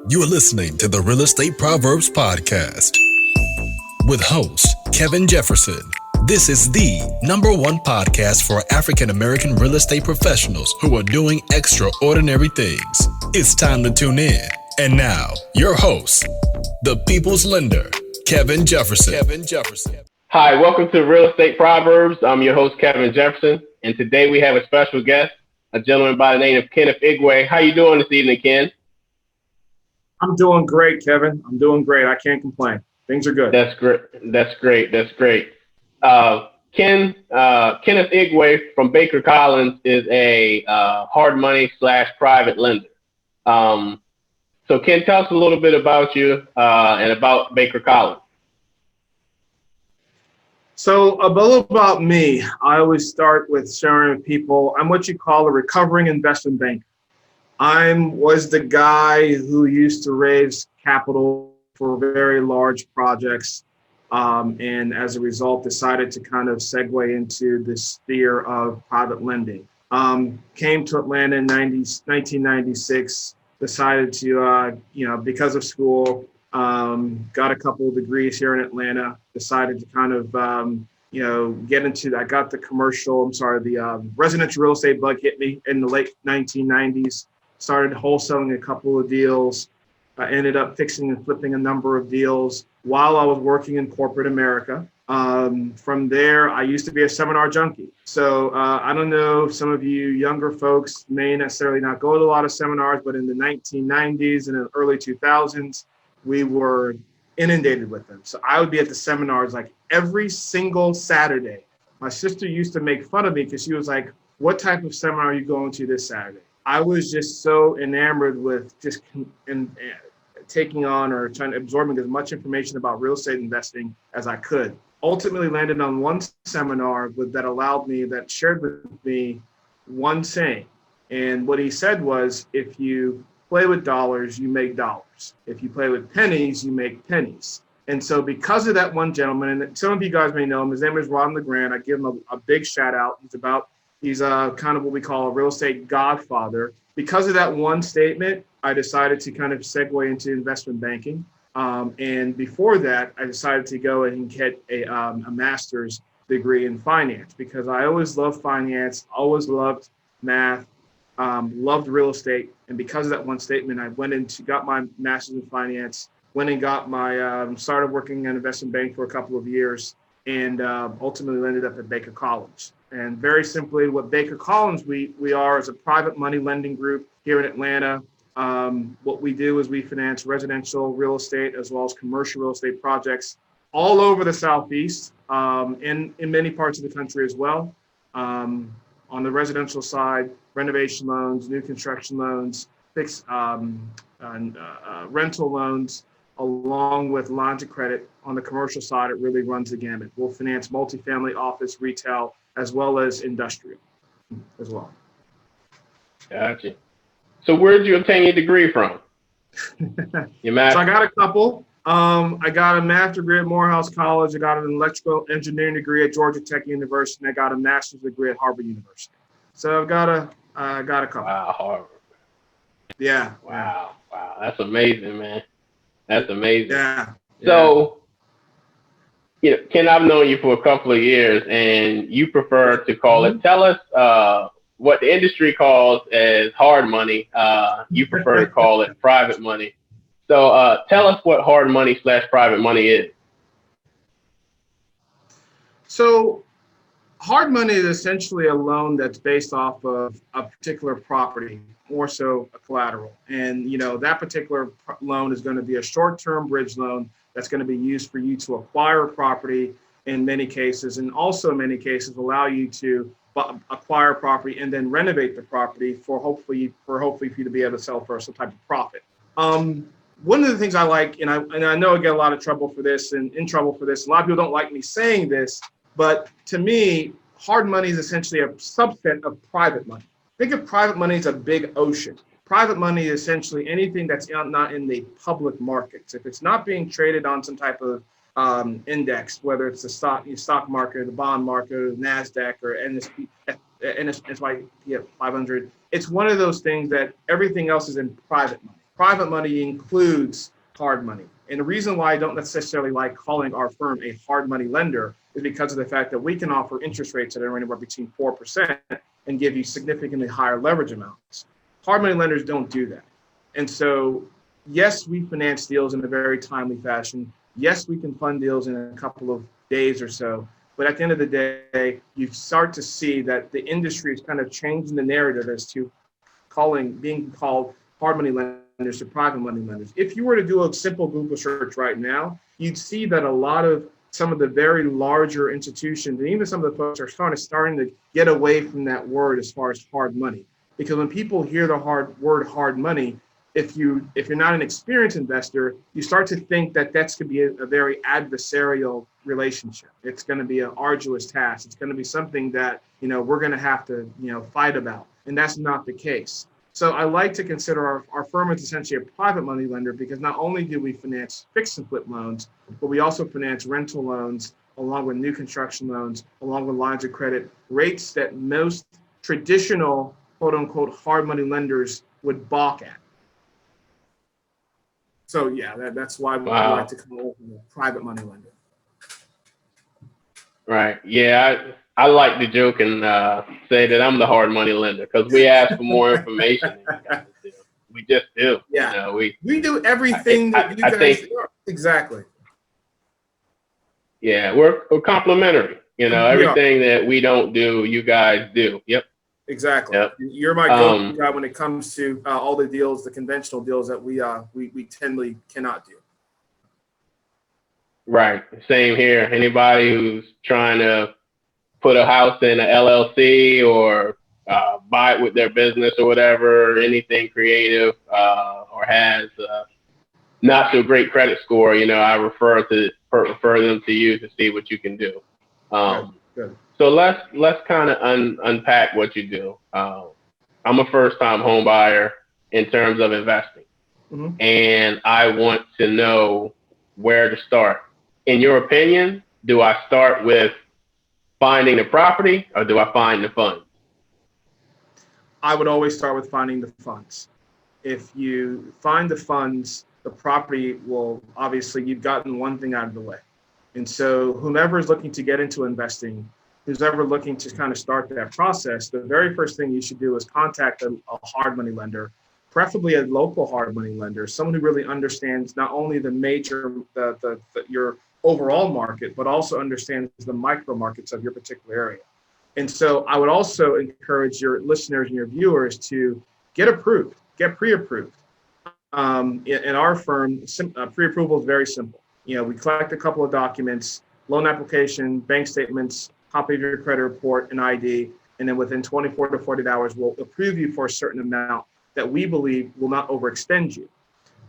You're listening to the Real Estate Proverbs Podcast with host Kevin Jefferson. This is the number one podcast for African American real estate professionals who are doing extraordinary things. It's time to tune in. And now, your host, the People's Lender, Kevin Jefferson. Hi, welcome to Real Estate Proverbs. I'm your host, Kevin Jefferson, and today we have a special guest, a gentleman by the name of Kenneth Igwe. How you doing this evening, Ken? I'm doing great, Kevin. I'm doing great. I can't complain. Things are good. That's great. Kenneth Igwe from Baker Collins is a hard money / private lender. So Ken, tell us a little bit about you and about Baker Collins. So a little about me. I always start with sharing with people, I'm what you call a recovering investment banker. I was the guy who used to raise capital for very large projects, and as a result, decided to kind of segue into the sphere of private lending. Came to Atlanta in 1996, decided to, because of school, got a couple of degrees here in Atlanta, decided to kind of, get into, I got the residential real estate bug hit me in the late 1990s. Started wholesaling a couple of deals. I ended up fixing and flipping a number of deals while I was working in corporate America. From there, I used to be a seminar junkie. So I don't know, some of you younger folks may necessarily not go to a lot of seminars, but in the 1990s and the early 2000s, we were inundated with them. So I would be at the seminars like every single Saturday. My sister used to make fun of me because she was like, "What type of seminar are you going to this Saturday?" I was just so enamored with just taking on or trying to absorbing as much information about real estate investing as I could. Ultimately landed on one seminar that shared with me one saying. And what he said was, if you play with dollars, you make dollars. If you play with pennies, you make pennies. And so because of that one gentleman, and some of you guys may know him, his name is Ron LeGrand. I give him a big shout out. He's kind of what we call a real estate godfather. Because of that one statement, I decided to kind of segue into investment banking. And before that, I decided to go and get a master's degree in finance because I always loved finance, always loved math, loved real estate. And because of that one statement, I got my master's in finance, started working in investment bank for a couple of years, and ultimately ended up at Baker Collins. And very simply, what Baker Collins we are is a private money lending group here in Atlanta. What we do is we finance residential real estate as well as commercial real estate projects all over the Southeast, in many parts of the country as well. On the residential side, renovation loans, new construction loans, fixed rental loans, along with lines of credit. On the commercial side, it really runs the gamut. We'll finance multifamily, office, retail, as well as industrial as well. Gotcha. So where did you obtain your degree from? Your master? So I got a couple. I got a master's degree at Morehouse College. I got an electrical engineering degree at Georgia Tech University, and I got a master's degree at Harvard University. So I got a couple. Wow, Harvard. Yeah. Wow. That's amazing, man. That's amazing. Yeah. So, Ken, I've known you for a couple of years, and you prefer to call it. Tell us what the industry calls as hard money. You prefer to call it private money. So, tell us what hard money / private money is. So, hard money is essentially a loan that's based off of a particular property, more so a collateral. And, that particular loan is going to be a short-term bridge loan that's going to be used for you to acquire a property in many cases, and also in many cases allow you to acquire a property and then renovate the property for hopefully for you to be able to sell for some type of profit. One of the things I like, and I know I get a lot of trouble for this and in trouble for this. A lot of people don't like me saying this, but to me, hard money is essentially a subset of private money. Think of private money as a big ocean. Private money is essentially anything that's not in the public markets. If it's not being traded on some type of index, whether it's the stock market, or the bond market, or the NASDAQ, or NSY 500, it's one of those things that everything else is in private money. Private money includes hard money. And the reason why I don't necessarily like calling our firm a hard money lender is because of the fact that we can offer interest rates that are anywhere between 4% and give you significantly higher leverage amounts. Hard money lenders don't do that. And so, yes, we finance deals in a very timely fashion. Yes, we can fund deals in a couple of days or so. But at the end of the day, you start to see that the industry is kind of changing the narrative as to being called hard money lenders to private money lenders. If you were to do a simple Google search right now, you'd see that a lot of some of the very larger institutions and even some of the folks are starting to get away from that word as far as hard money. Because when people hear the word hard money, if you're not an experienced investor, you start to think that that's going to be a very adversarial relationship. It's going to be an arduous task. It's going to be something that, we're going to have to, fight about. And that's not the case. So I like to consider our firm as essentially a private money lender because not only do we finance fix and flip loans, but we also finance rental loans along with new construction loans, along with lines of credit, rates that most traditional quote unquote hard money lenders would balk at. So yeah, that's why we like to call it a private money lender. Right. Yeah, I like to joke and say that I'm the hard money lender because we ask for more information than you guys do. We just do. Yeah. We do everything that you guys do. Exactly. Yeah, we're complimentary. Everything that we don't do, you guys do. Yep. Exactly. Yep. You're my go-to guy when it comes to all the deals, the conventional deals that we tendly cannot do. Right. Same here. Anybody who's trying to put a house in an LLC or buy it with their business or whatever, anything creative or has not so great credit score, I refer them to you to see what you can do. Good. So let's kind of unpack what you do. I'm a first-time home buyer in terms of investing, and I want to know where to start. In your opinion, do I start with finding the property or do I find the funds? I would always start with finding the funds. If you find the funds, the property will obviously, you've gotten one thing out of the way. And so whomever is looking to get into investing, who's ever looking to kind of start that process, the very first thing you should do is contact a hard money lender, preferably a local hard money lender, someone who really understands not only the major, your overall market, but also understands the micro markets of your particular area. And so I would also encourage your listeners and your viewers to get approved, get pre-approved. In our firm, pre-approval is very simple. We collect a couple of documents, loan application, bank statements, copy of your credit report, and ID, and then within 24 to 48 hours, we'll approve you for a certain amount that we believe will not overextend you.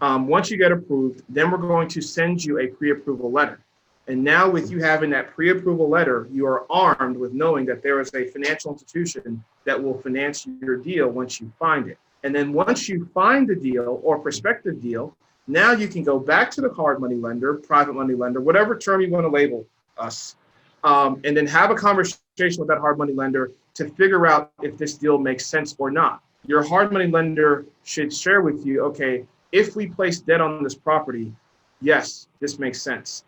Once you get approved, then we're going to send you a pre-approval letter. And now with you having that pre-approval letter, you are armed with knowing that there is a financial institution that will finance your deal once you find it. And then once you find the deal or prospective deal, now you can go back to the hard money lender, private money lender, whatever term you want to label us, and then have a conversation with that hard money lender to figure out if this deal makes sense or not. Your hard money lender should share with you, okay, if we place debt on this property, yes, this makes sense.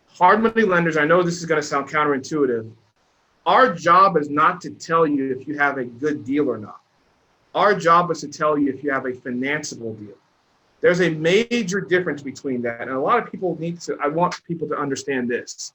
Hard money lenders, I know this is going to sound counterintuitive. Our job is not to tell you if you have a good deal or not. Our job is to tell you if you have a financeable deal. There's a major difference between that. And a lot of people I want people to understand this.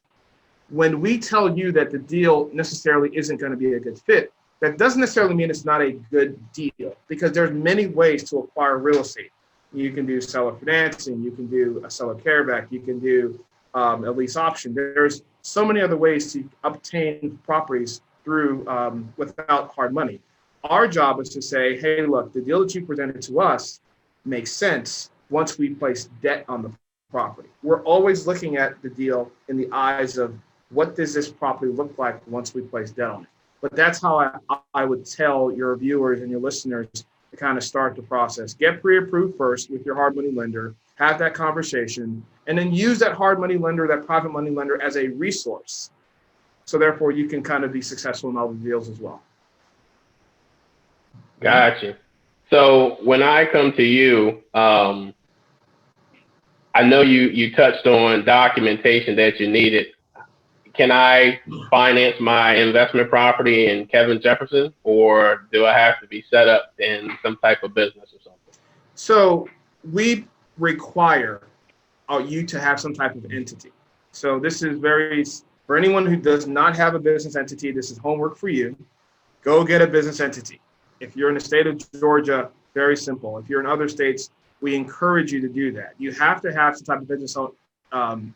When we tell you that the deal necessarily isn't going to be a good fit, that doesn't necessarily mean it's not a good deal, because there's many ways to acquire real estate. You can do seller financing, you can do a seller careback, you can do a lease option. There's so many other ways to obtain properties through without hard money. Our job is to say, hey, look, the deal that you presented to us makes sense once we place debt on the property. We're always looking at the deal in the eyes of what does this property look like once we place debt on it. But that's how I would tell your viewers and your listeners to kind of start the process. Get pre-approved first with your hard money lender, have that conversation, and then use that hard money lender, that private money lender as a resource. So therefore you can kind of be successful in all the deals as well. Gotcha. So when I come to you, I know you touched on documentation that you needed. Can I finance my investment property in Kevin Jefferson, or do I have to be set up in some type of business or something? So we require you to have some type of entity. So this is for anyone who does not have a business entity, this is homework for you. Go get a business entity. If you're in the state of Georgia, very simple. If you're in other states, we encourage you to do that. You have to have some type of business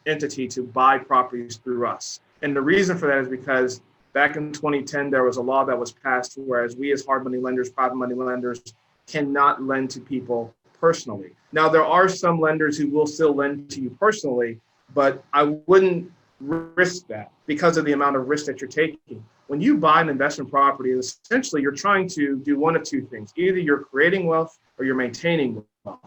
entity to buy properties through us. And the reason for that is because back in 2010, there was a law that was passed, whereas we as hard money lenders, private money lenders, cannot lend to people personally. Now, there are some lenders who will still lend to you personally, but I wouldn't risk that because of the amount of risk that you're taking. When you buy an investment property, essentially you're trying to do one of two things. Either you're creating wealth or you're maintaining wealth.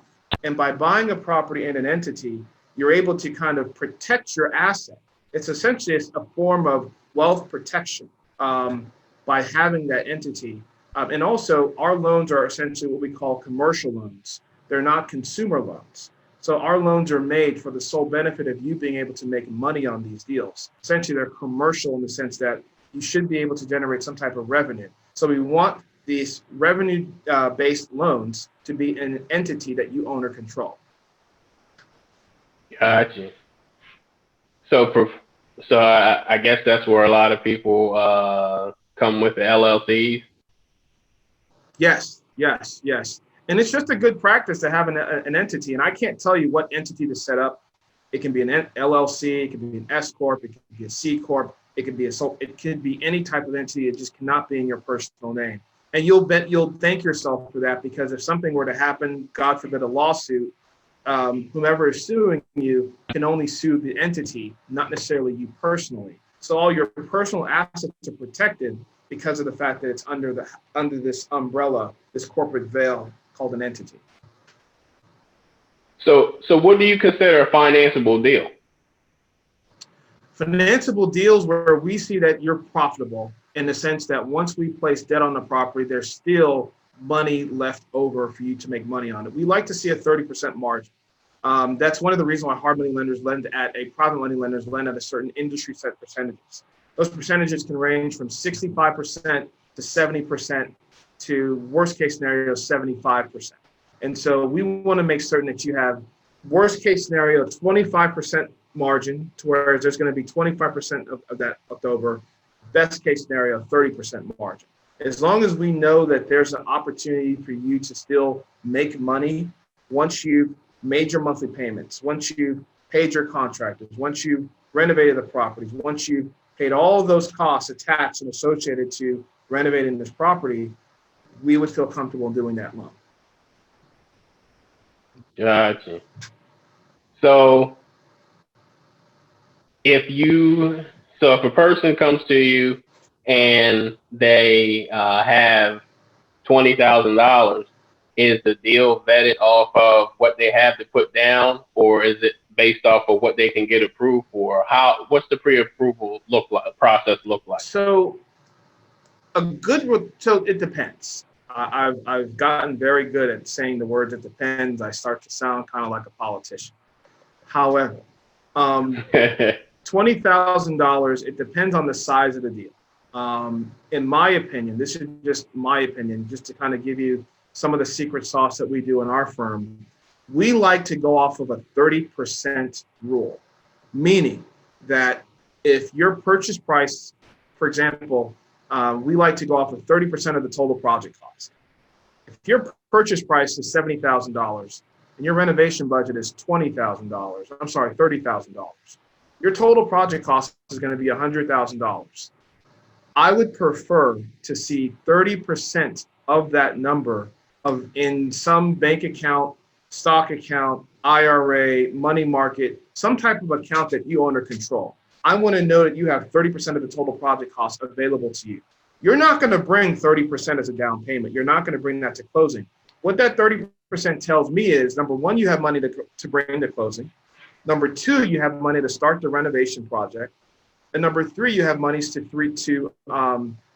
And by buying a property in an entity, you're able to kind of protect your asset. It's essentially a form of wealth protection by having that entity. And also, our loans are essentially what we call commercial loans. They're not consumer loans. So our loans are made for the sole benefit of you being able to make money on these deals. Essentially, they're commercial in the sense that you should be able to generate some type of revenue. So we want these revenue-based loans to be an entity that you own or control. Gotcha. So I guess that's where a lot of people come with the LLCs. Yes. And it's just a good practice to have an entity. And I can't tell you what entity to set up. It can be an LLC, it can be an S Corp, it can be a C Corp, it could be any type of entity. It just cannot be in your personal name. And you'll thank yourself for that, because if something were to happen, God forbid, a lawsuit, whomever is suing you can only sue the entity, not necessarily you personally. So all your personal assets are protected because of the fact that it's under this umbrella, this corporate veil called an entity. So what do you consider a financeable deal? Financeable deals where we see that you're profitable in the sense that once we place debt on the property, there's still money left over for you to make money on it. We like to see a 30% margin. That's one of the reasons why hard money lenders lend at private money lenders lend at a certain industry set percentages. Those percentages can range from 65% to 70% to worst case scenario 75%. And so we want to make certain that you have worst case scenario 25% margin, to where there's going to be 25% of that left over. Best case scenario 30% margin. As long as we know that there's an opportunity for you to still make money once you've made your monthly payments, once you've paid your contractors, once you've renovated the properties, once you've paid all of those costs attached and associated to renovating this property, we would feel comfortable doing that loan. Gotcha. So if a person comes to you and they have $20,000, is the deal vetted off of what they have to put down, or is it based off of what they can get approved for? What's the pre-approval process look like? So it depends. I've gotten very good at saying the words "it depends." I start to sound kind of like a politician. However, $20,000, it depends on the size of the deal. In my opinion, this is just my opinion, just to kind of give you some of the secret sauce that we do in our firm, we like to go off of a 30% rule, meaning that if your purchase price, for example, we like to go off of 30% of the total project cost. If your purchase price is $70,000 and your renovation budget is $30,000, your total project cost is going to be $100,000. I would prefer to see 30% of that number in some bank account, stock account, IRA, money market, some type of account that you own or control. I want to know that you have 30% of the total project cost available to you. You're not going to bring 30% as a down payment. You're not going to bring that to closing. What that 30% tells me is, number one, you have money to bring to closing. Number two, you have money to start the renovation project. And number three, you have monies to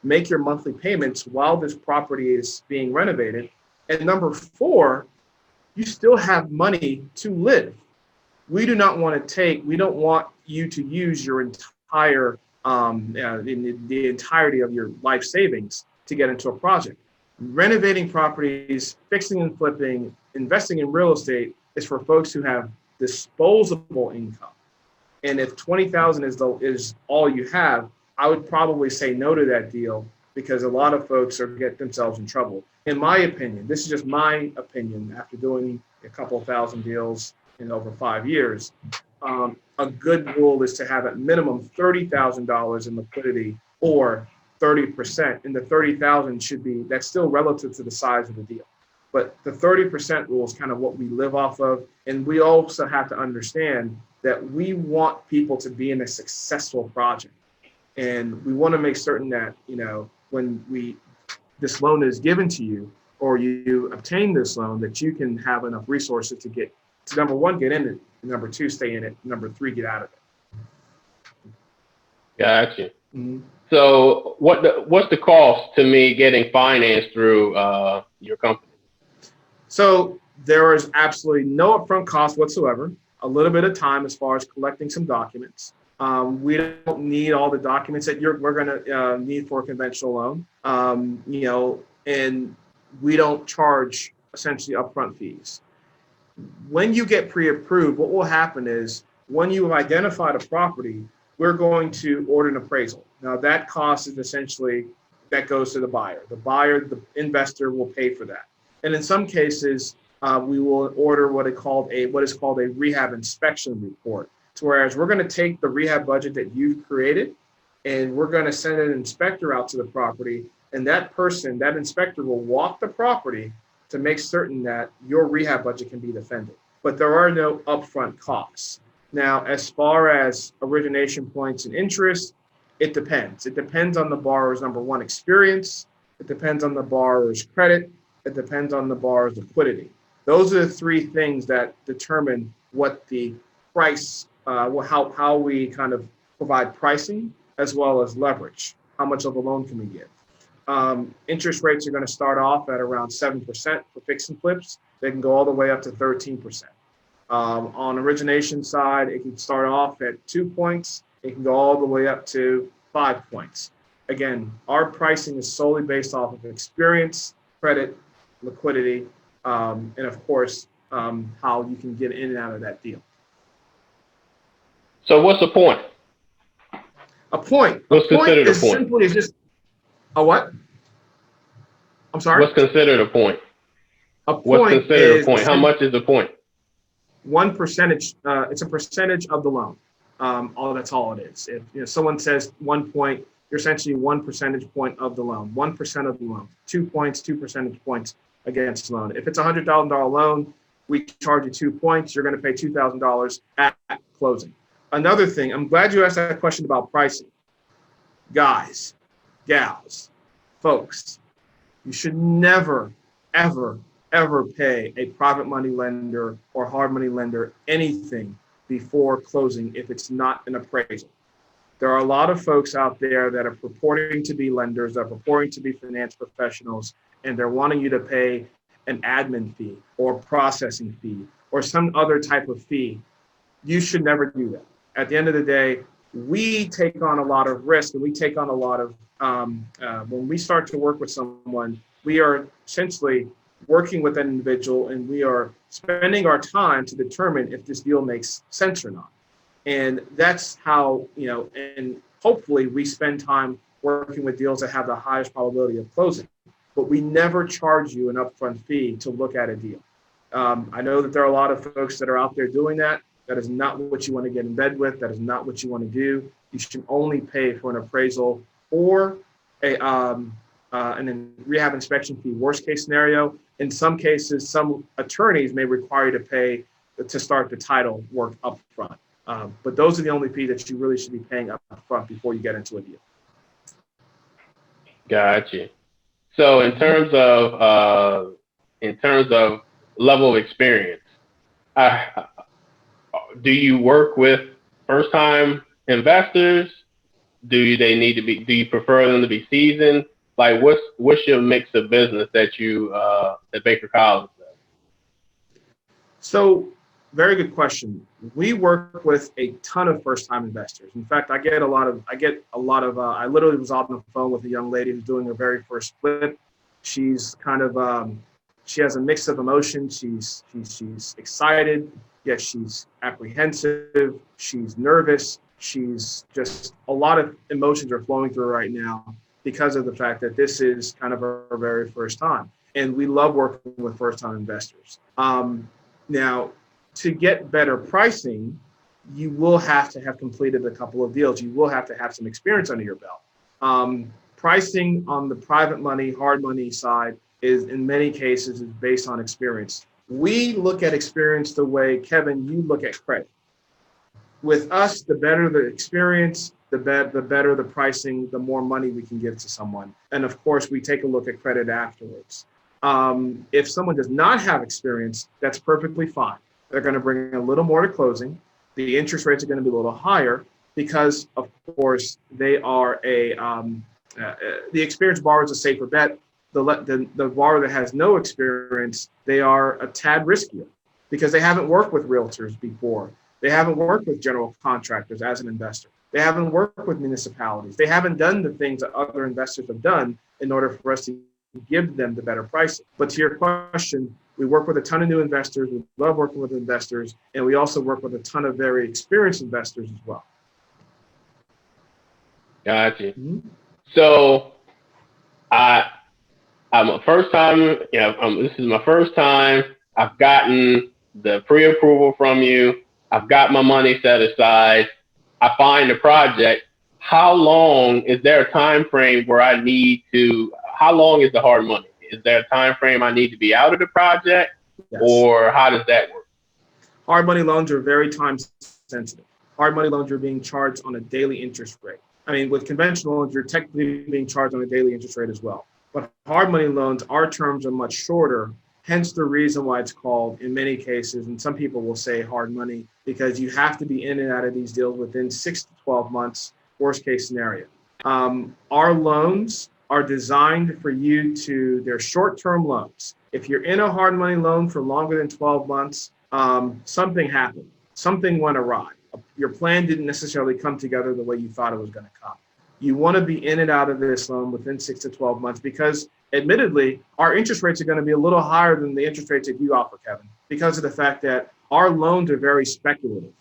make your monthly payments while this property is being renovated. And number four, you still have money to live. We don't want you to use your entire, the entirety of your life savings to get into a project. Renovating properties, fixing and flipping, investing in real estate is for folks who have disposable income. And if 20,000 is all you have, I would probably say no to that deal, because a lot of folks are getting themselves in trouble. In my opinion, this is just my opinion after doing a couple thousand deals in over 5 years, a good rule is to have at minimum $30,000 in liquidity or 30%. And the 30,000 should be, that's still relative to the size of the deal. But the 30% rule is kind of what we live off of. And we also have to understand that we want people to be in a successful project. And we want to make certain that, when this loan is given to you, or you obtain this loan, that you can have enough resources to get to, number one, get in it, and number two, stay in it, number three, get out of it. Gotcha. Mm-hmm. So what's the cost to me getting financed through your company? So there is absolutely no upfront cost whatsoever. A little bit of time as far as collecting some documents. We don't need all the documents that we're going to need for a conventional loan. And we don't charge essentially upfront fees. When you get pre-approved, what will happen is when you have identified a property, we're going to order an appraisal. Now that cost is essentially, that goes to the buyer. The buyer, the investor will pay for that. And in some cases, we will order what is called a rehab inspection report. So whereas we're going to take the rehab budget that you've created, and we're going to send an inspector out to the property, and that inspector will walk the property to make certain that your rehab budget can be defended. But there are no upfront costs. Now, as far as origination points and interest, it depends. It depends on the borrower's, number one, experience. It depends on the borrower's credit. It depends on the borrower's liquidity. Those are the three things that determine what the price, how we kind of provide pricing, as well as leverage. How much of a loan can we give? Interest rates are going to start off at around 7% for fix and flips. They can go all the way up to 13%. On origination side, it can start off at 2 points. It can go all the way up to 5 points. Again, our pricing is solely based off of experience, credit, liquidity, and of course, how you can get in and out of that deal. So what's the point? A point. What's considered a point? Simply is just a what? I'm sorry? What's considered a point? What's considered a point? How much is a point? 1%. It's a percentage of the loan. That's all it is. If someone says 1 point, you're essentially 1 percentage point of the loan. 1% of the loan. 2 points, 2 percentage points against the loan. If it's a $100,000 loan, we charge you 2 points. You're going to pay $2,000 at closing. Another thing, I'm glad you asked that question about pricing. Guys, gals, folks, you should never, ever, ever pay a private money lender or hard money lender anything before closing if it's not an appraisal. There are a lot of folks out there that are purporting to be lenders, that are purporting to be finance professionals, and they're wanting you to pay an admin fee or processing fee or some other type of fee. You should never do that. At the end of the day, we take on a lot of risk, and we take on a lot of, when we start to work with someone, we are essentially working with an individual, and we are spending our time to determine if this deal makes sense or not. And that's how, and hopefully we spend time working with deals that have the highest probability of closing. But we never charge you an upfront fee to look at a deal. I know that there are a lot of folks that are out there doing that. That is not what you want to get in bed with. That is not what you want to do. You should only pay for an appraisal or a rehab inspection fee. Worst case scenario, in some cases, some attorneys may require you to pay to start the title work up front. But those are the only fees that you really should be paying up front before you get into a deal. Gotcha. So in terms of level of experience, do you work with first-time investors? Do you prefer them to be seasoned, Like, what's your mix of business that you that Baker Collins does? So, very good question. We work with a ton of first-time investors. In fact, I literally was on the phone with a young lady who's doing her very first flip. She's kind of, she has a mix of emotions. She's excited, yet she's apprehensive. She's nervous. She's just, a lot of emotions are flowing through her right now because of the fact that this is kind of her very first time. And we love working with first-time investors. Now, to get better pricing, you will have to have completed a couple of deals. You will have to have some experience under your belt. Pricing on the private money, hard money side is, in many cases, is based on experience. We look at experience the way, Kevin, you look at credit. With us, the better the experience, the better the pricing, the more money we can give to someone. And of course, we take a look at credit afterwards. If someone does not have experience, that's perfectly fine. They're going to bring a little more to closing. The interest rates are going to be a little higher because, of course, they are the experienced borrower is a safer bet. The borrower that has no experience, they are a tad riskier because they haven't worked with realtors before. They haven't worked with general contractors as an investor. They haven't worked with municipalities. They haven't done the things that other investors have done in order for us to give them the better pricing. But to your question, we work with a ton of new investors. We love working with investors. And we also work with a ton of very experienced investors as well. Gotcha. Mm-hmm. So I'm a first time, this is my first time. I've gotten the pre-approval from you. I've got my money set aside. I find a project. How long is there a time frame where I need to, how long is the hard money? Is there a time frame I need to be out of the project? Yes. Or how does that work? Hard money loans are very time sensitive. Hard money loans are being charged on a daily interest rate. I mean, with conventional loans, you're technically being charged on a daily interest rate as well. But hard money loans, our terms are much shorter, hence the reason why it's called, in many cases, and some people will say hard money, because you have to be in and out of these deals within 6 to 12 months, worst case scenario. Our loans are designed for you to, they're short-term loans. If you're in a hard money loan for longer than 12 months, something happened. Something went awry. Your plan didn't necessarily come together the way you thought it was going to come. You want to be in and out of this loan within 6 to 12 months because, admittedly, our interest rates are going to be a little higher than the interest rates that you offer, Kevin, because of the fact that our loans are very speculative.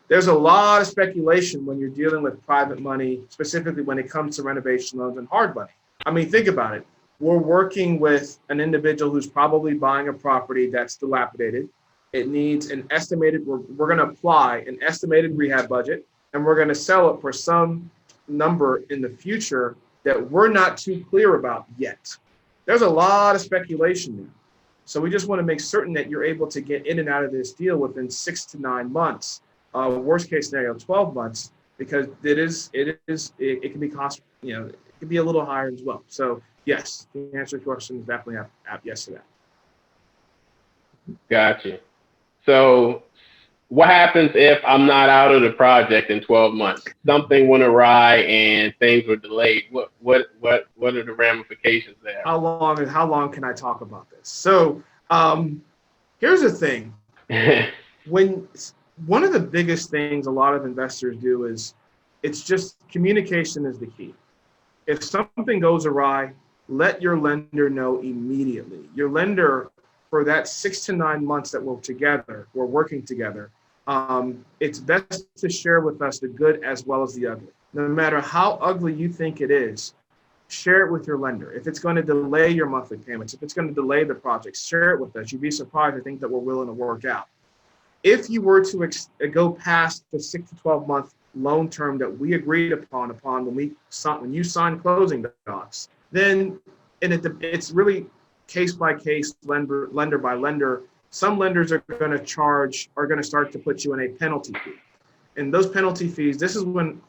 There's a lot of speculation when you're dealing with private money, specifically when it comes to renovation loans and hard money. I mean, think about it. We're working with an individual who's probably buying a property that's dilapidated. It needs an estimated, we're going to apply an estimated rehab budget, and we're going to sell it for some number in the future that we're not too clear about yet. There's a lot of speculation there. So we just want to make certain that you're able to get in and out of this deal within 6 to 9 months, worst case scenario, 12 months, because it can be cost, it can be a little higher as well. So yes, the answer to your question is definitely yes to that. Gotcha. So what happens if I'm not out of the project in 12 months? Something went awry and things were delayed. What are the ramifications there? How long can I talk about this? So here's the thing. One of the biggest things a lot of investors do is it's just communication is the key. If something goes awry, let your lender know immediately. Your lender, for that 6 to 9 months that we're working together, it's best to share with us the good as well as the ugly. No matter how ugly you think it is, share it with your lender. If it's going to delay your monthly payments, if it's going to delay the project, share it with us. You'd be surprised, I think, that we're willing to work out. If you were to go past the 6 to 12 month loan term that we agreed upon when you signed closing docs, then it's really case by case, lender by lender. Some lenders are going to start to put you in a penalty fee. And those penalty fees, this is when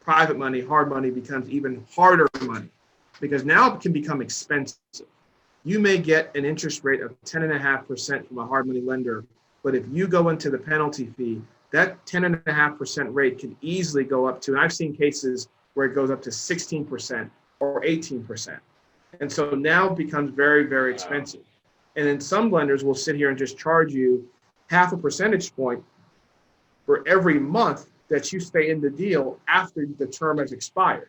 private money, hard money becomes even harder money, because now it can become expensive. You may get an interest rate of 10.5% from a hard money lender, but if you go into the penalty fee, that 10.5% rate can easily go up to, and I've seen cases where it goes up to 16% or 18%. And so now it becomes very, very expensive. And then some lenders will sit here and just charge you half a percentage point for every month that you stay in the deal after the term has expired.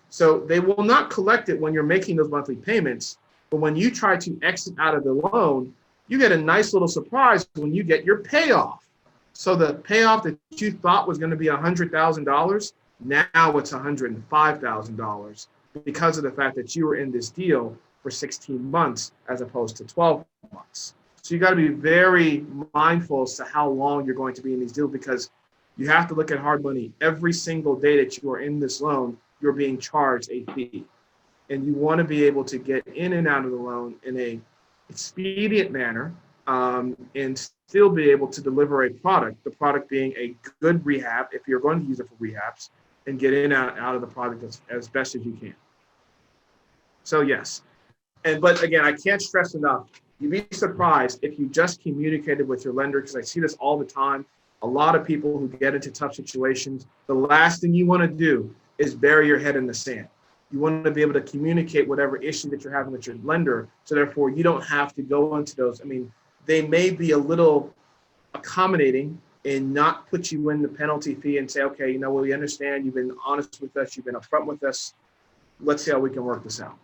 So they will not collect it when you're making those monthly payments, but when you try to exit out of the loan, you get a nice little surprise when you get your payoff. So the payoff that you thought was going to be $100,000, now it's $105,000 because of the fact that you were in this deal for 16 months as opposed to 12 months. So you got to be very mindful as to how long you're going to be in these deals, because you have to look at hard money. Every single day that you are in this loan, you're being charged a fee. And you want to be able to get in and out of the loan in a expedient manner, and still be able to deliver a product, the product being a good rehab, if you're going to use it for rehabs, and get in and out of the product as best as you can. So yes, but again, I can't stress enough, you'd be surprised if you just communicated with your lender, because I see this all the time. A lot of people who get into tough situations, the last thing you want to do is bury your head in the sand. You want to be able to communicate whatever issue that you're having with your lender, so therefore you don't have to go into those. I mean, they may be a little accommodating and not put you in the penalty fee and say, okay, you know what, we understand, you've been honest with us, you've been upfront with us, let's see how we can work this out.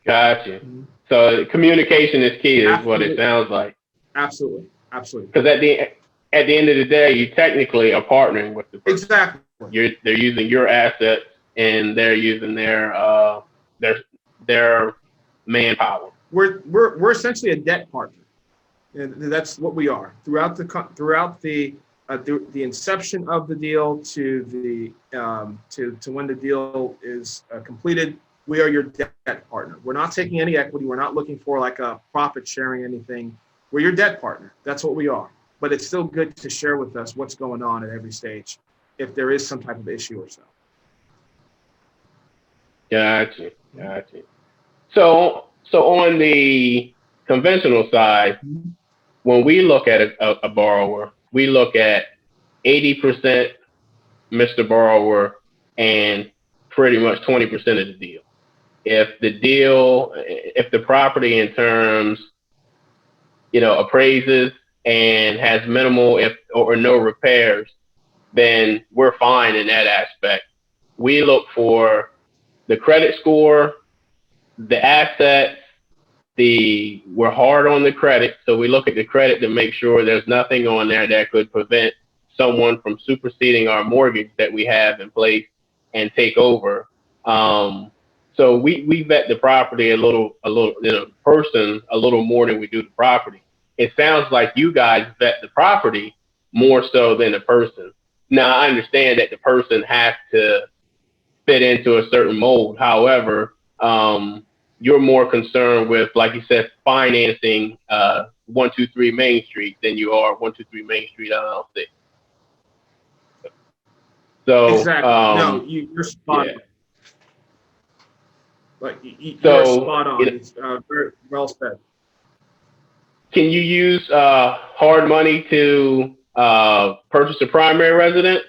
Gotcha. So communication is key, is what it sounds like. Absolutely. Because at the end of the day, you technically are partnering with the person. Exactly. They're using your assets and they're using their manpower. We're essentially a debt partner, and that's what we are throughout the inception of the deal to when the deal is completed. We are your debt partner. We're not taking any equity. We're not looking for like a profit sharing anything. We're your debt partner. That's what we are. But it's still good to share with us what's going on at every stage if there is some type of issue or so. Gotcha. So on the conventional side, when we look at a borrower, we look at 80% Mr. Borrower and pretty much 20% of the deal. If the property in terms, appraises and has minimal or no repairs, then we're fine in that aspect. We look for the credit score, the assets, we're hard on the credit. So we look at the credit to make sure there's nothing on there that could prevent someone from superseding our mortgage that we have in place and take over. So we vet the property a little person a little more than we do the property. It sounds like you guys vet the property more so than the person. Now, I understand that the person has to fit into a certain mold. However, you're more concerned with, like you said, financing 123 Main Street than you are 123 Main Street LLC. So exactly. No, you're spot on. Like you're spot on. It's very well said. Can you use hard money to purchase a primary residence?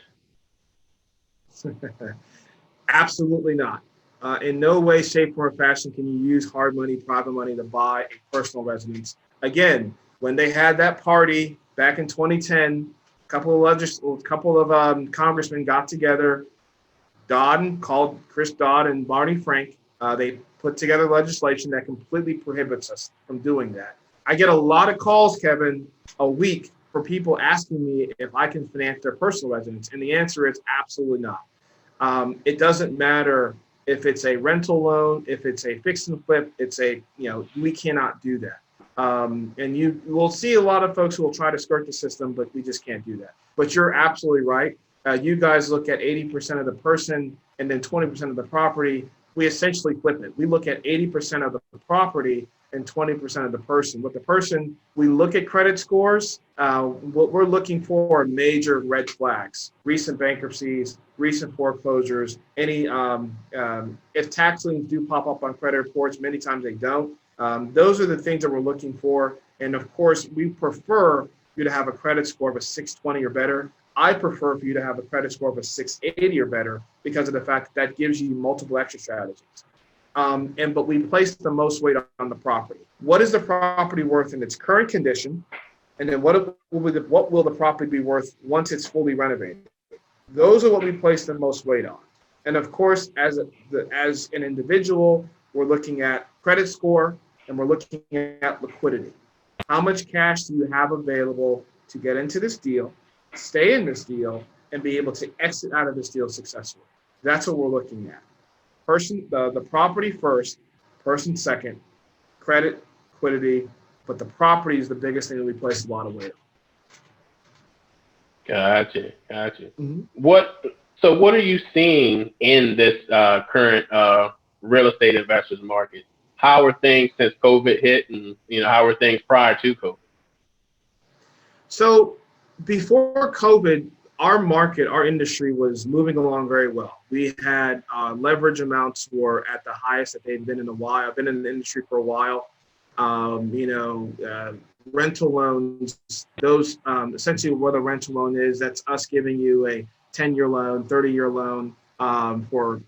Absolutely not. In no way, shape, or fashion can you use hard money, private money to buy a personal residence. Again, when they had that party back in 2010, a couple of congressmen got together. Called Chris Dodd and Barney Frank. They put together legislation that completely prohibits us from doing that. I get a lot of calls, Kevin, a week for people asking me if I can finance their personal residence, and the answer is absolutely not. It doesn't matter if it's a rental loan, if it's a fix and flip, we cannot do that. And you will see a lot of folks who will try to skirt the system, but we just can't do that. But you're absolutely right. You guys look at 80% of the person and then 20% of the property. We essentially flip it. We look at 80% of the property and 20% of the person. With the person, we look at credit scores. What we're looking for are major red flags: recent bankruptcies, recent foreclosures, any if tax liens do pop up on credit reports, many times they don't. Those are the things that we're looking for. And of course, we prefer you to have a credit score of a 620 or better. I prefer for you to have a credit score of a 680 or better because of the fact that gives you multiple exit strategies. But we place the most weight on the property. What is the property worth in its current condition? And then what will the property be worth once it's fully renovated? Those are what we place the most weight on. And of course, as an individual, we're looking at credit score and we're looking at liquidity. How much cash do you have available to get into this deal, stay in this deal, and be able to exit out of this deal successfully? That's what we're looking at. The property first, person second, credit, liquidity, but the property is the biggest thing that we place a lot of weight on. Gotcha. Mm-hmm. What are you seeing in this current real estate investors market? How are things since COVID hit, and how were things prior to COVID? So before COVID, our industry was moving along very well. We had leverage amounts were at the highest that they'd been in a while. I've been in the industry for a while. Rental loans, those essentially what a rental loan is, that's us giving you a 10-year loan, 30-year loan for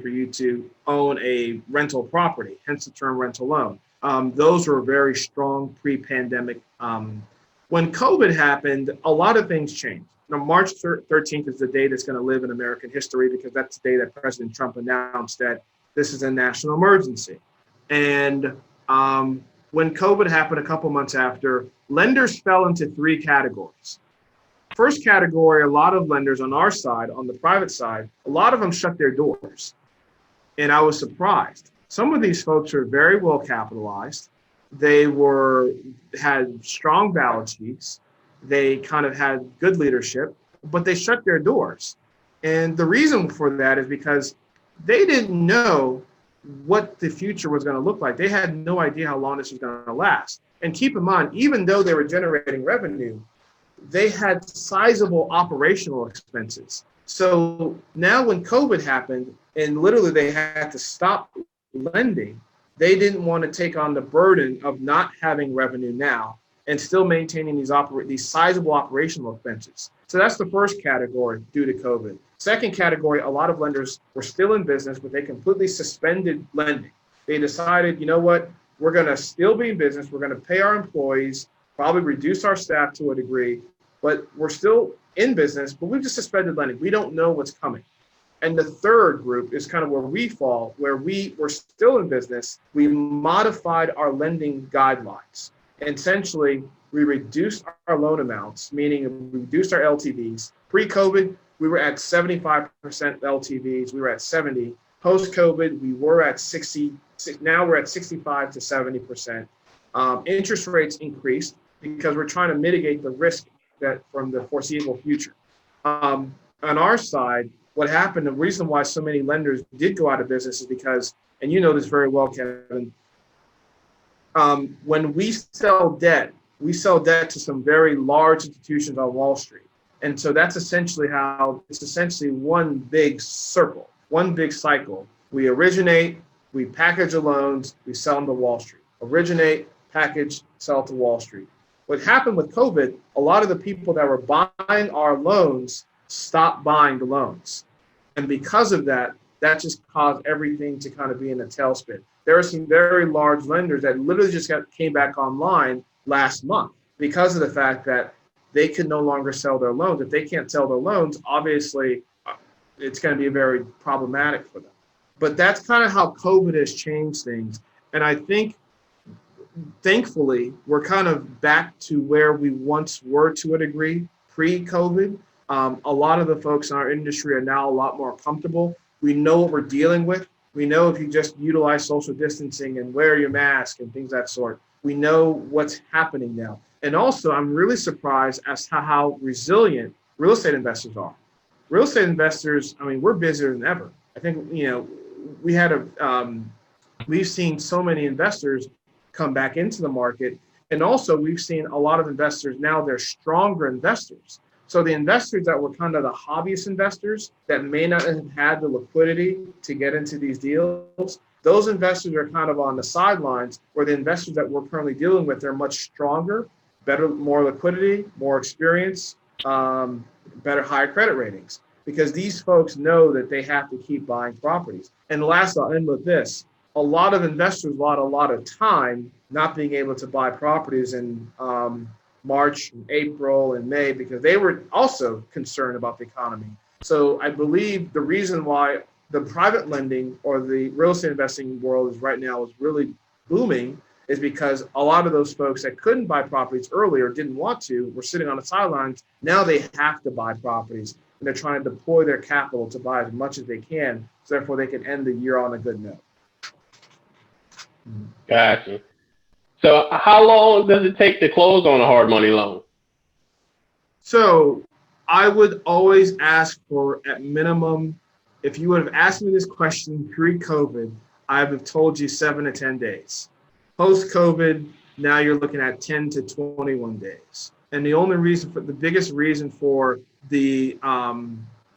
you to own a rental property, hence the term rental loan. Those were very strong pre-pandemic. When COVID happened, a lot of things changed. March 13th is the day that's going to live in American history, because that's the day that President Trump announced that this is a national emergency. And when COVID happened a couple months after, lenders fell into three categories. First category, a lot of lenders on our side, on the private side, a lot of them shut their doors. And I was surprised. Some of these folks are very well capitalized. They had strong balance sheets. They kind of had good leadership, but they shut their doors. And the reason for that is because they didn't know what the future was going to look like. They had no idea how long this was going to last. And keep in mind, even though they were generating revenue, they had sizable operational expenses. So now when COVID happened and literally they had to stop lending, they didn't want to take on the burden of not having revenue now and still maintaining these sizable operational expenses. So that's the first category due to COVID. Second category, a lot of lenders were still in business, but they completely suspended lending. They decided, you know what, we're going to still be in business. We're going to pay our employees, probably reduce our staff to a degree, but we're still in business, but we've just suspended lending. We don't know what's coming. And the third group is kind of where we fall, where we were still in business. We modified our lending guidelines. And essentially, we reduced our loan amounts, meaning we reduced our LTVs. Pre-COVID, we were at 75% LTVs. We were at 70. Post-COVID, we were at 60. Now we're at 65 to 70%. Interest rates increased because we're trying to mitigate the risk that from the foreseeable future. On our side, what happened, the reason why so many lenders did go out of business is because, and you know this very well, Kevin, when we sell debt to some very large institutions on Wall Street. And so that's essentially one big circle, one big cycle. We originate, we package the loans, we sell them to Wall Street. Originate, package, sell to Wall Street. What happened with COVID, a lot of the people that were buying our loans stopped buying the loans. And because of that, that just caused everything to kind of be in a tailspin. There are some very large lenders that literally just came back online last month because of the fact that they could no longer sell their loans. If they can't sell their loans, obviously it's going to be very problematic for them. But that's kind of how COVID has changed things. And I think, thankfully, we're kind of back to where we once were to a degree pre-COVID. A lot of the folks in our industry are now a lot more comfortable. We know what we're dealing with. We know if you just utilize social distancing and wear your mask and things of that sort, we know what's happening now. And also, I'm really surprised as to how resilient real estate investors are. Real estate investors, I mean, we're busier than ever. I think, we've seen so many investors come back into the market. And also, we've seen a lot of investors now, they're stronger investors. So the investors that were kind of the hobbyist investors that may not have had the liquidity to get into these deals, those investors are kind of on the sidelines, where the investors that we're currently dealing with, they're much stronger, better, more liquidity, more experience, better, higher credit ratings. because these folks know that they have to keep buying properties. And last, I'll end with this. A lot of investors lost a lot of time not being able to buy properties in March, and April, and May, because they were also concerned about the economy. So I believe the reason why the private lending or the real estate investing world is right now is really booming is because a lot of those folks that couldn't buy properties earlier, didn't want to, were sitting on the sidelines. Now they have to buy properties, and they're trying to deploy their capital to buy as much as they can, so therefore they can end the year on a good note. Gotcha. So how long does it take to close on a hard money loan? So I would always ask for, at minimum, if you would have asked me this question pre-COVID, I would have told you 7 to 10 days. Post-COVID, now you're looking at 10 to 21 days. And the only reason for, the biggest reason for the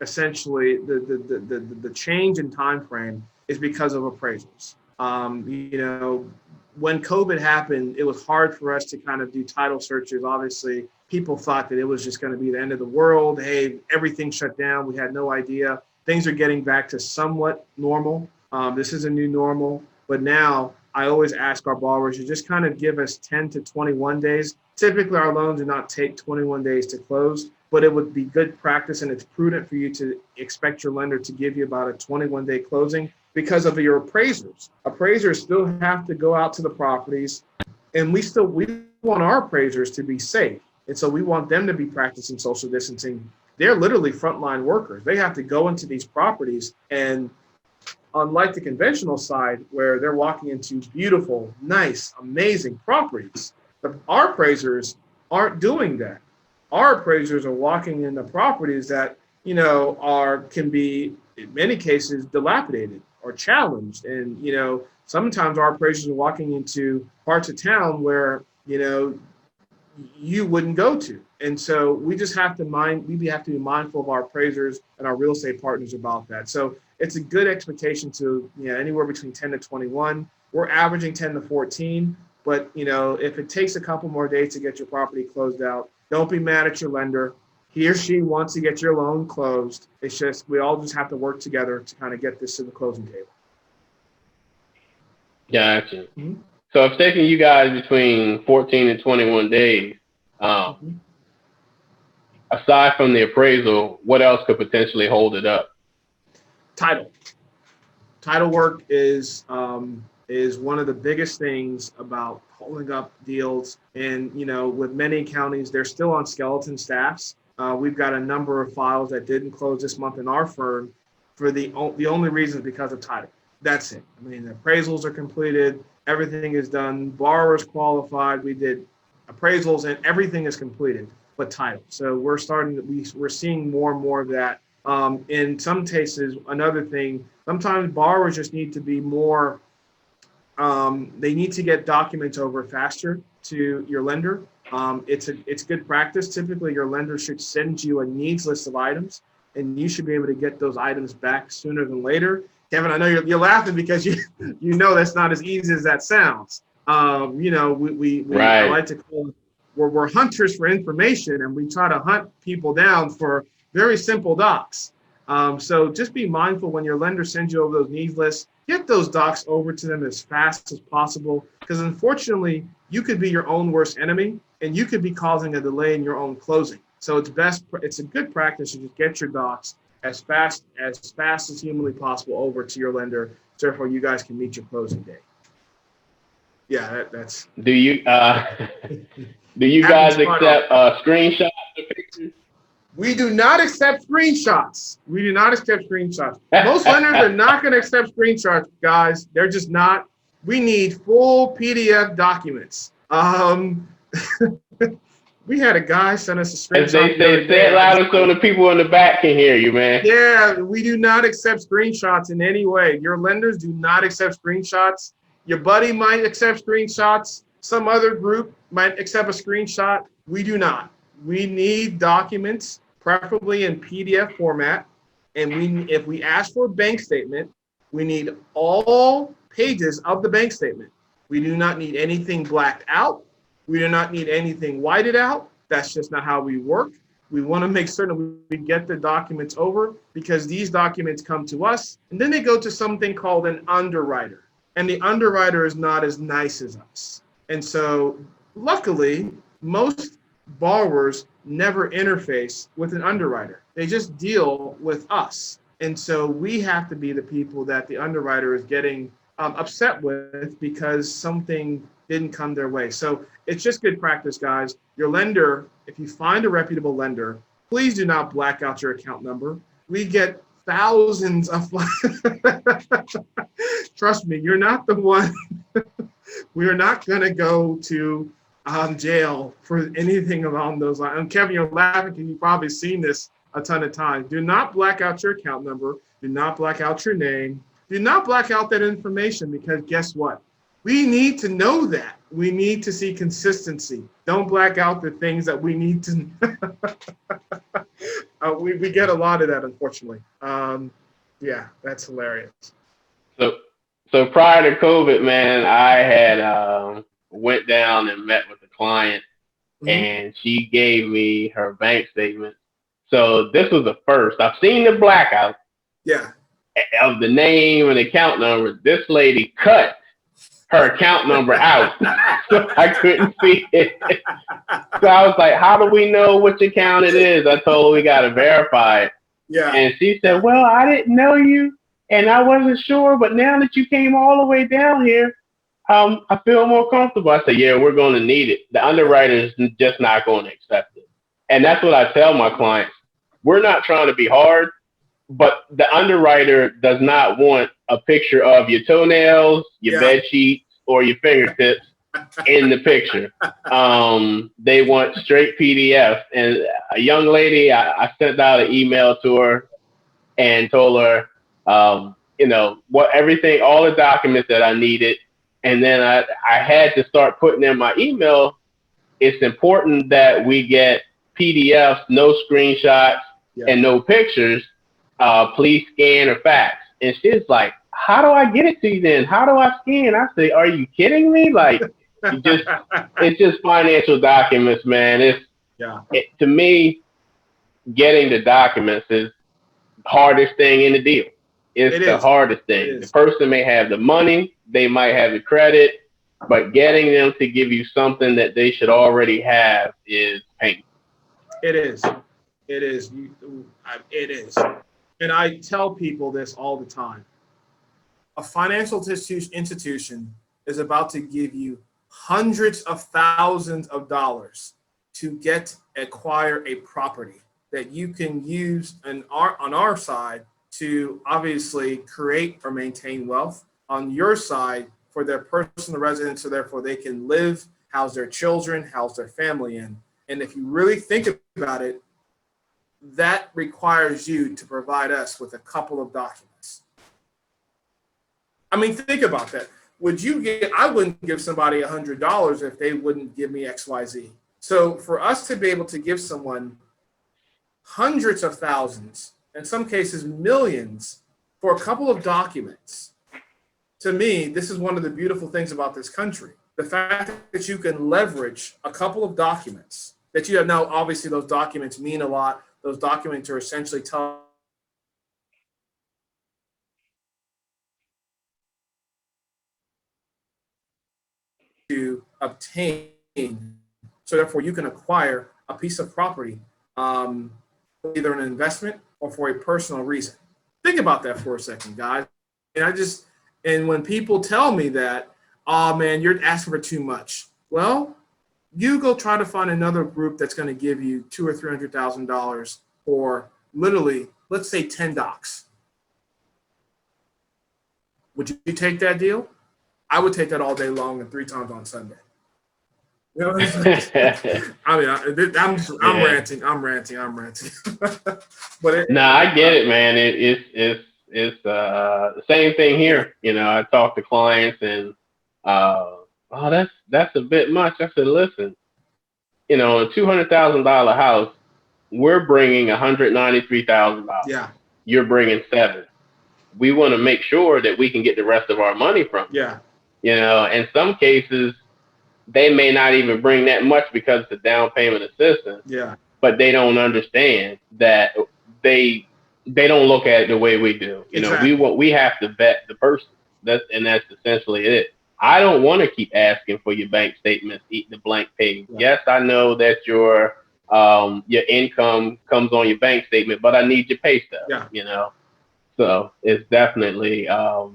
essentially the change in time frame is because of appraisals. You know, when COVID happened, it was hard for us to kind of do title searches. Obviously, people thought that it was just going to be the end of the world. Hey, everything shut down. We had no idea. Things are getting back to somewhat normal. This is a new normal. But now I always ask our borrowers to just kind of give us 10 to 21 days. Typically, our loans do not take 21 days to close, but it would be good practice, and it's prudent for you to expect your lender to give you about a 21-day closing because of your appraisers. Appraisers still have to go out to the properties, and we want our appraisers to be safe. And so we want them to be practicing social distancing. They're literally frontline workers. They have to go into these properties, and unlike the conventional side where they're walking into beautiful, nice, amazing properties, our appraisers aren't doing that. Our appraisers are walking into properties that, you know, can be, in many cases, dilapidated or challenged. And, you know, sometimes our appraisers are walking into parts of town where, you know, you wouldn't go to. And so we just have to we have to be mindful of our appraisers and our real estate partners about that. So it's a good expectation to, you know, anywhere between 10 to 21. We're averaging 10 to 14. But, you know, if it takes a couple more days to get your property closed out, don't be mad at your lender. He or she wants to get your loan closed. It's just, we all just have to work together to kind of get this to the closing table. Gotcha. Mm-hmm. So it's taking you guys between 14 and 21 days. Aside from the appraisal, what else could potentially hold it up? Title. Title work is one of the biggest things about pulling up deals. And, you know, with many counties, they're still on skeleton staffs. We've got a number of files that didn't close this month in our firm for the only reason is because of title. That's it. I mean, the appraisals are completed. Everything is done. Borrowers qualified. We did appraisals and everything is completed, but title. So we're seeing more and more of that. In some cases, another thing, sometimes borrowers just need to be more, they need to get documents over faster to your lender. It's good practice. Typically, your lender should send you a needs list of items, and you should be able to get those items back sooner than later. Kevin, I know you're laughing because you know that's not as easy as that sounds. You know, we right. I like to call we're hunters for information, and we try to hunt people down for very simple docs. So just be mindful when your lender sends you over those needs lists, get those docs over to them as fast as possible, because unfortunately, you could be your own worst enemy, and you could be causing a delay in your own closing. So it's a good practice to just get your docs as fast as humanly possible over to your lender, so therefore you guys can meet your closing date. Yeah, that's. Do you guys accept screenshots of pictures? We do not accept screenshots. Most lenders are not going to accept screenshots, guys. They're just not. We need full PDF documents. We had a guy send us a screenshot. They say it louder so the people in the back can hear you, man. Yeah, we do not accept screenshots in any way. Your lenders do not accept screenshots. Your buddy might accept screenshots. Some other group might accept a screenshot. We do not. We need documents, preferably in PDF format. And if we ask for a bank statement, we need all pages of the bank statement. We do not need anything blacked out. We do not need anything whited out. That's just not how we work. We want to make certain we get the documents over, because these documents come to us and then they go to something called an underwriter. And the underwriter is not as nice as us. And so luckily, most borrowers never interface with an underwriter. They just deal with us. And so we have to be the people that the underwriter is getting upset with because something didn't come their way. So it's just good practice, guys. Your lender, if you find a reputable lender, please do not black out your account number. We get thousands of trust me, you're not the one. We are not going to go to jail for anything along those lines. And Kevin, you're laughing because you've probably seen this a ton of times. Do not black out your account number. Do not black out your name. Do not black out that information, because guess what? We need to know that. We need to see consistency. Don't black out the things that we need to. We get a lot of that, unfortunately. Yeah, that's hilarious. So prior to COVID, man, I had went down and met with a client, and she gave me her bank statement. So this was the first. I've seen the blackout. Yeah. Of the name and account number. This lady cut her account number out, so I couldn't see it. So I was like, how do we know which account it is? I told her we got to verify it. Yeah. And she said, well, I didn't know you, and I wasn't sure, but now that you came all the way down here, I feel more comfortable. I said, yeah, we're going to need it. The underwriter is just not going to accept it. And that's what I tell my clients. We're not trying to be hard, but the underwriter does not want a picture of your toenails, your bed sheets, or your fingertips in the picture. They want straight PDF. And a young lady, I sent out an email to her and told her, everything, all the documents that I needed. And then I had to start putting in my email, it's important that we get PDFs, no screenshots, and no pictures. Please scan or fax. And she's like, how do I get it to you then? How do I scan? I say, are you kidding me? Like, it's just financial documents, man. To me, getting the documents is the hardest thing in the deal. It's the hardest thing. The person may have the money, they might have the credit, but getting them to give you something that they should already have is painful. It is. It is. It is. And I tell people this all the time. A financial institution is about to give you hundreds of thousands of dollars to acquire a property that you can use on our side to obviously create or maintain wealth, on your side for their personal residence, so therefore they can live, house their children, house their family in. And if you really think about it, that requires you to provide us with a couple of documents. I mean, think about that. I wouldn't give somebody $100 if they wouldn't give me XYZ. So for us to be able to give someone hundreds of thousands, in some cases millions, for a couple of documents, to me, this is one of the beautiful things about this country. The fact that you can leverage a couple of documents that you have now, obviously those documents mean a lot. Those documents are essentially to obtain, so therefore you can acquire a piece of property, either an investment or for a personal reason. Think about that for a second, guys. And when people tell me that, oh man, you're asking for too much. Well, you go try to find another group that's going to give you $200,000 or $300,000 for literally, let's say 10 docs. Would you take that deal? I would take that all day long and 3 times on Sunday. You know what I'm saying? I mean, I'm ranting. But I get it, man. It's the same thing here. You know, I talk to clients and that's a bit much. I said, listen, you know, a $200,000 house, we're bringing $193,000. Yeah. You're bringing $7,000. We want to make sure that we can get the rest of our money from. Yeah. You know, in some cases, they may not even bring that much because it's a down payment assistance. Yeah. but they don't understand that they don't look at it the way we do. Exactly. We have to vet the person. That's essentially it. I don't want to keep asking for your bank statements, eating the blank page. Yeah. Yes, I know that your income comes on your bank statement, but I need your pay stub. Yeah. So it's definitely a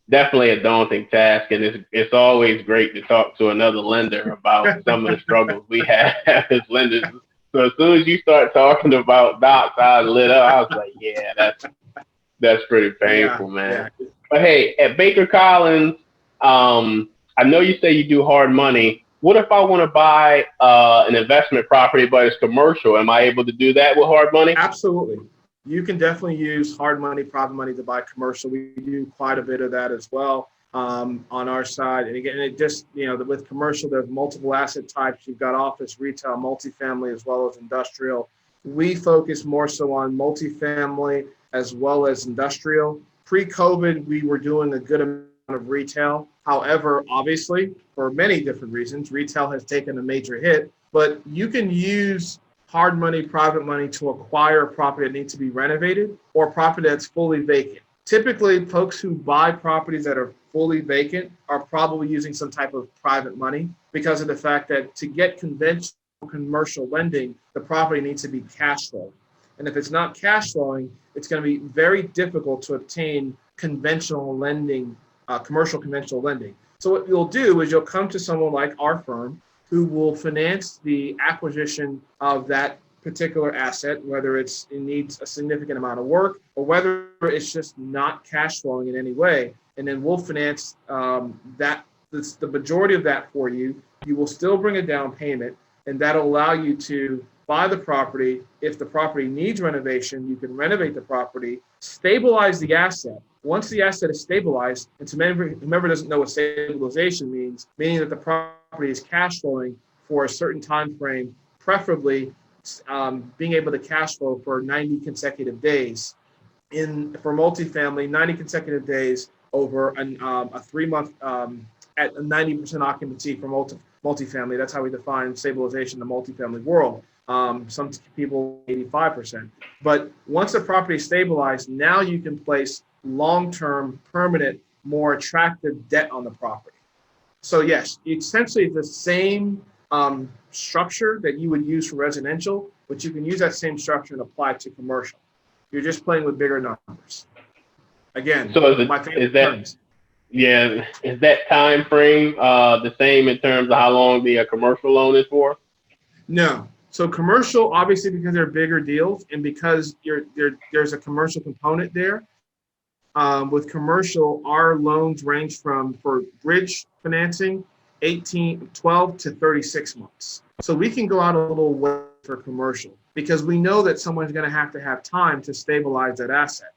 daunting task, and it's always great to talk to another lender about some of the struggles we have as lenders. So as soon as you start talking about docs, I lit up. I was like, yeah, that's pretty painful, man. Yeah. But hey, at Baker Collins, I know you say you do hard money. What if I want to buy an investment property, but it's commercial? Am I able to do that with hard money? Absolutely. You can definitely use hard money, private money to buy commercial. We do quite a bit of that as well on our side. And again, it just, with commercial, there's multiple asset types. You've got office, retail, multifamily, as well as industrial. We focus more so on multifamily as well as industrial. Pre-COVID, we were doing a good amount of retail. However, obviously, for many different reasons, retail has taken a major hit, but you can use hard money, private money to acquire a property that needs to be renovated or property that's fully vacant. Typically, folks who buy properties that are fully vacant are probably using some type of private money because of the fact that to get conventional commercial lending, the property needs to be cash flowing. And if it's not cash flowing, it's going to be very difficult to obtain conventional lending, commercial conventional lending. So what you'll do is you'll come to someone like our firm who will finance the acquisition of that particular asset, whether it needs a significant amount of work or whether it's just not cash flowing in any way. And then we'll finance the majority of that for you. You will still bring a down payment, and that'll allow you to buy the property. If the property needs renovation, you can renovate the property, stabilize the asset. Once the asset is stabilized, and to whomever doesn't know what stabilization means, meaning that the property is cash flowing for a certain time frame, preferably being able to cash flow for 90 consecutive days. For multifamily, 90 consecutive days over a 3-month at a 90% occupancy for multifamily. That's how we define stabilization in the multifamily world. Some people 85%. But once the property is stabilized, now you can place long-term, permanent, more attractive debt on the property. So yes, essentially it's the same structure that you would use for residential, but you can use that same structure and apply it to commercial. You're just playing with bigger numbers. Again, so is that time frame the same in terms of how long the commercial loan is for? No. So commercial, obviously, because they're bigger deals and because there's a commercial component there. With commercial, our loans range from, for bridge financing, 12 to 36 months. So we can go out a little way for commercial because we know that someone's going to have time to stabilize that asset.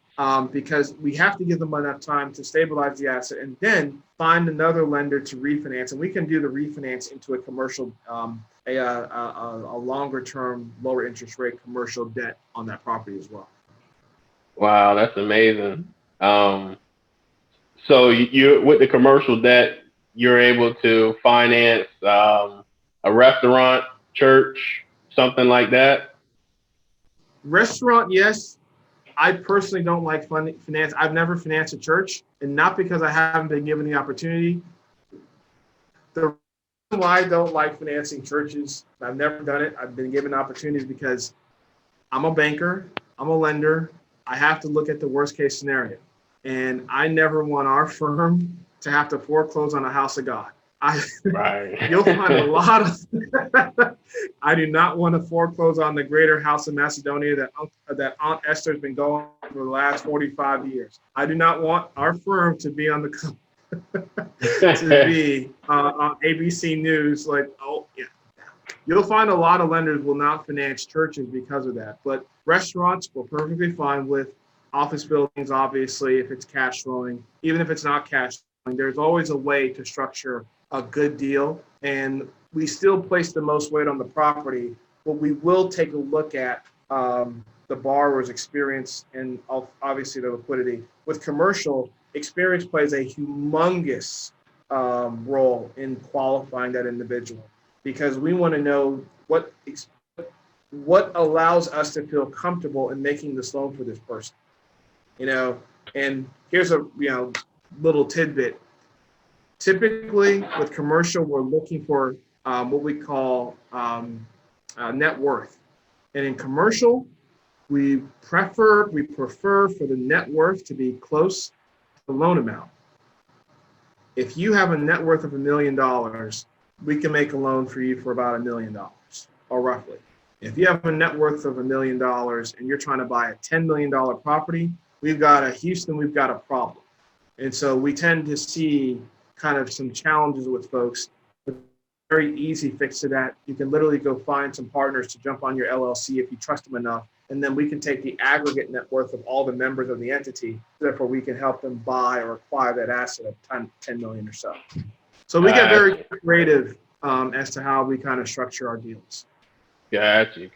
Because we have to give them enough time to stabilize the asset and then find another lender to refinance. And we can do the refinance into a commercial, a longer term, lower interest rate commercial debt on that property as well. Wow, that's amazing. So you with the commercial debt, you're able to finance a restaurant, church, something like that? Restaurant, yes. I personally don't like finance. I've never financed a church, and not because I haven't been given the opportunity. The reason why I don't like financing churches, I've never done it. I've been given opportunities because I'm a banker, I'm a lender. I have to look at the worst case scenario. And I never want our firm to have to foreclose on a house of God. Right. You'll find a lot of, I do not want to foreclose on the greater house of Macedonia that Aunt Esther has been going for the last 45 years. I do not want our firm to be on the, to be on ABC News. Like, oh yeah. You'll find a lot of lenders will not finance churches because of that. But restaurants we're perfectly fine with. Office buildings, obviously, if it's cash flowing. Even if it's not cash flowing, there's always a way to structure a good deal. And we still place the most weight on the property, but we will take a look at the borrower's experience and obviously the liquidity. With commercial, experience plays a humongous role in qualifying that individual because we want to know what what allows us to feel comfortable in making this loan for this person? And here's a little tidbit. Typically with commercial, we're looking for what we call net worth. And in commercial, we prefer for the net worth to be close to the loan amount. If you have a net worth of $1 million, we can make a loan for you for about $1 million, or roughly. If you have a net worth of $1 million and you're trying to buy a $10 million property, we've got a problem. And so we tend to see kind of some challenges with folks. Very easy fix to that. You can literally go find some partners to jump on your LLC if you trust them enough, and then we can take the aggregate net worth of all the members of the entity. Therefore, we can help them buy or acquire that asset of 10 million or so. So we get very creative as to how we kind of structure our deals. Gotcha.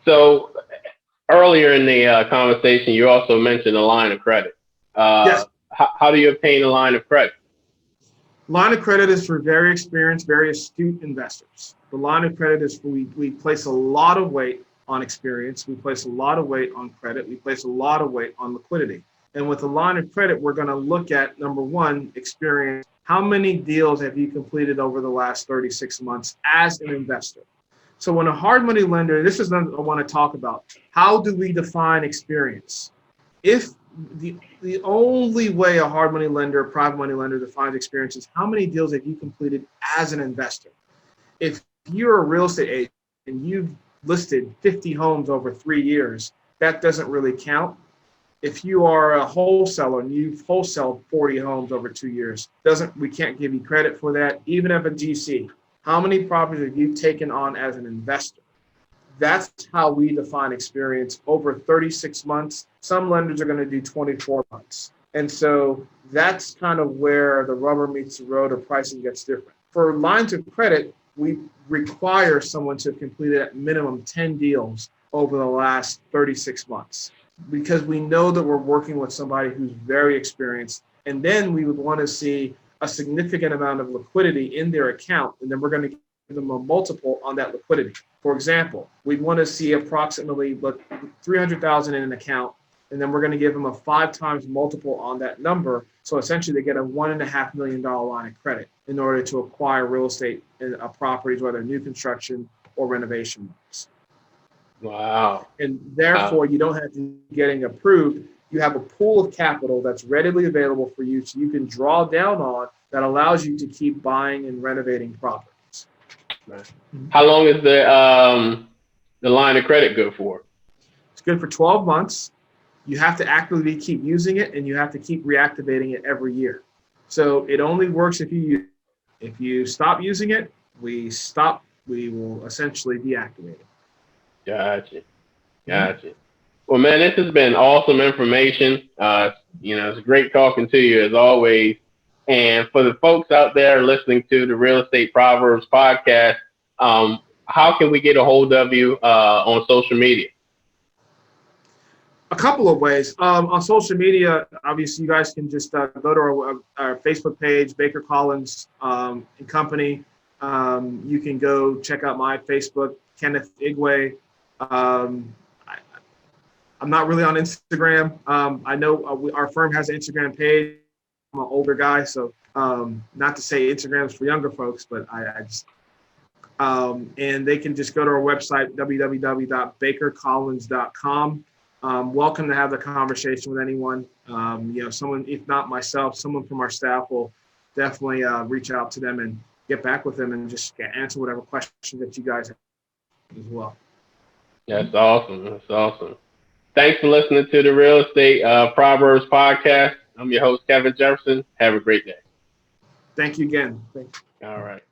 So earlier in the conversation, you also mentioned a line of credit. Yes. How do you obtain a line of credit? Line of credit is for very experienced, very astute investors. The line of credit is we place a lot of weight on experience. We place a lot of weight on credit. We place a lot of weight on liquidity. And with the line of credit, we're going to look at, number one, experience. How many deals have you completed over the last 36 months as an investor? So when a hard money lender, this is what I want to talk about. How do we define experience? If the only way a hard money lender, private money lender defines experience is how many deals have you completed as an investor? If you're a real estate agent and you've listed 50 homes over 3 years, that doesn't really count. If you are a wholesaler and you've wholesaled 40 homes over 2 years, we can't give you credit for that. Even if a GC, how many properties have you taken on as an investor? That's how we define experience over 36 months. Some lenders are going to do 24 months. And so that's kind of where the rubber meets the road or pricing gets different. For lines of credit, we require someone to have completed at minimum 10 deals over the last 36 months because we know that we're working with somebody who's very experienced. And then we would want to see a significant amount of liquidity in their account, and then we're going to give them a multiple on that liquidity. For example, we'd want to see approximately $300,000 in an account, and then we're going to give them a 5 times multiple on that number. So essentially they get a $1.5 million line of credit in order to acquire real estate in properties, whether new construction or renovation loans. Wow. And therefore you don't have to getting approved. You have a pool of capital that's readily available for you so you can draw down on that allows you to keep buying and renovating properties. How long is the line of credit good for? It's good for 12 months. You have to actively keep using it, and you have to keep reactivating it every year. So it only works if you use it. If you stop using it, we will essentially deactivate it. Gotcha. Well, man, this has been awesome information. It's great talking to you as always. And for the folks out there listening to the Real Estate Proverbs podcast, how can we get a hold of you on social media? A couple of ways. On social media, obviously, you guys can just go to our Facebook page, Baker Collins and Company. You can go check out my Facebook, Kenneth Igwe. I'm not really on Instagram. I know our firm has an Instagram page. I'm an older guy, so not to say Instagram's for younger folks, but I just and they can just go to our website, www.bakercollins.com. Welcome to have the conversation with anyone. Someone, if not myself, someone from our staff will definitely reach out to them and get back with them and just answer whatever questions that you guys have as well. That's awesome. Thanks for listening to the Real Estate Proverbs podcast. I'm your host, Kevin Jefferson. Have a great day. Thank you again. All right.